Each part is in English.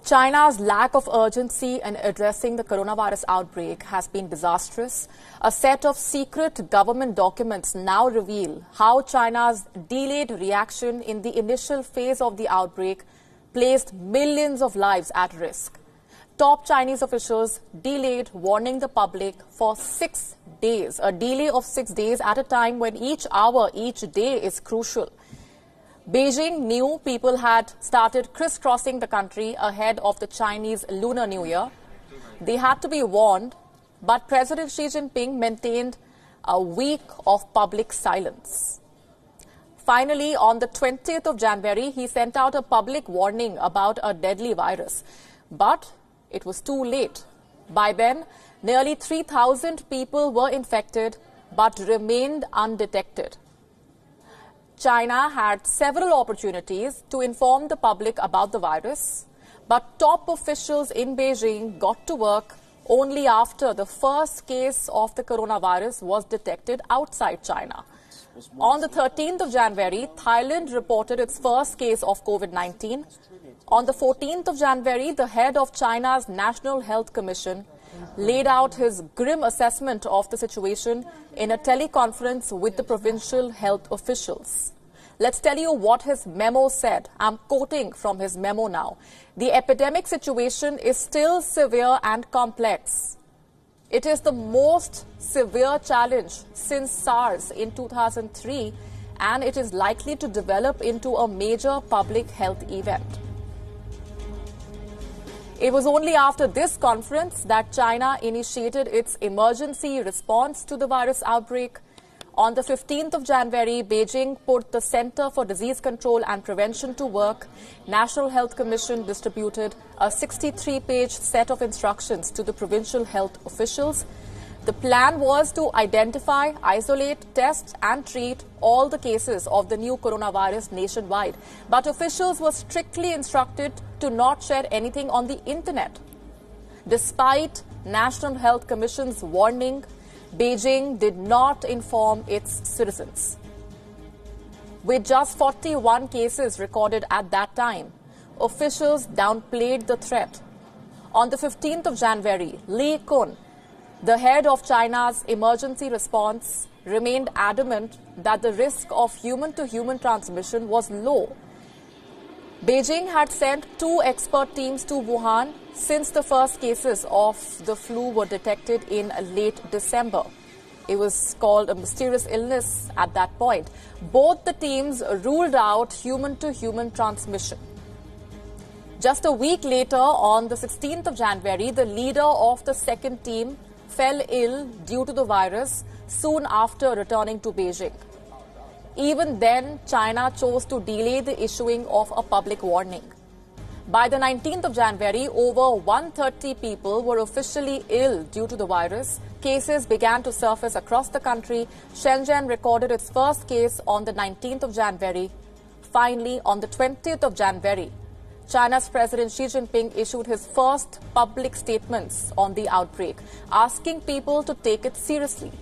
China's lack of urgency in addressing the coronavirus outbreak has been disastrous. A set of secret government documents now reveal how China's delayed reaction in the initial phase of the outbreak placed millions of lives at risk. Top Chinese officials delayed warning the public for 6 days, a delay of 6 days at a time when each hour, each day is crucial. Beijing knew people had started crisscrossing the country ahead of the Chinese Lunar New Year. They had to be warned, but President Xi Jinping maintained a week of public silence. Finally, on the 20th of January, he sent out a public warning about a deadly virus. But it was too late. By then, nearly 3,000 people were infected but remained undetected. China had several opportunities to inform the public about the virus, but top officials in Beijing got to work only after the first case of the coronavirus was detected outside China. On the 13th of January, Thailand reported its first case of COVID-19. On the 14th of January, the head of China's National Health Commission laid out his grim assessment of the situation in a teleconference with the provincial health officials. Let's tell you what his memo said. I'm quoting from his memo now. The epidemic situation is still severe and complex. It is the most severe challenge since SARS in 2003, and it is likely to develop into a major public health event. It was only after this conference that China initiated its emergency response to the virus outbreak. On the 15th of January, Beijing put the Center for Disease Control and Prevention to work. National Health Commission distributed a 63-page set of instructions to the provincial health officials. The plan was to identify, isolate, test and treat all the cases of the new coronavirus nationwide. But officials were strictly instructed to not share anything on the internet. Despite National Health Commission's warning, Beijing did not inform its citizens. With just 41 cases recorded at that time, officials downplayed the threat. On the 15th of January, Li Kun, the head of China's emergency response, remained adamant that the risk of human-to-human transmission was low. Beijing had sent 2 expert teams to Wuhan since the first cases of the flu were detected in late December. It was called a mysterious illness at that point. Both the teams ruled out human-to-human transmission. Just a week later, on the 16th of January, the leader of the second team fell ill due to the virus soon after returning to Beijing. Even then, China chose to delay the issuing of a public warning. By the 19th of January, over 130 people were officially ill due to the virus. Cases began to surface across the country. Shenzhen recorded its first case on the 19th of January. Finally, on the 20th of January, China's President Xi Jinping issued his first public statements on the outbreak, asking people to take it seriously.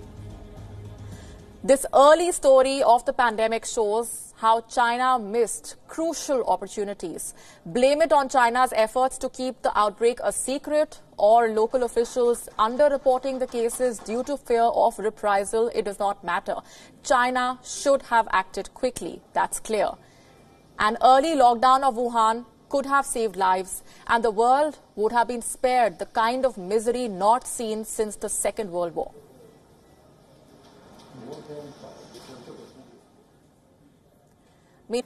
This early story of the pandemic shows how China missed crucial opportunities. Blame it on China's efforts to keep the outbreak a secret or local officials underreporting the cases due to fear of reprisal. It does not matter. China should have acted quickly. That's clear. An early lockdown of Wuhan could have saved lives, and the world would have been spared the kind of misery not seen since the Second World War. Me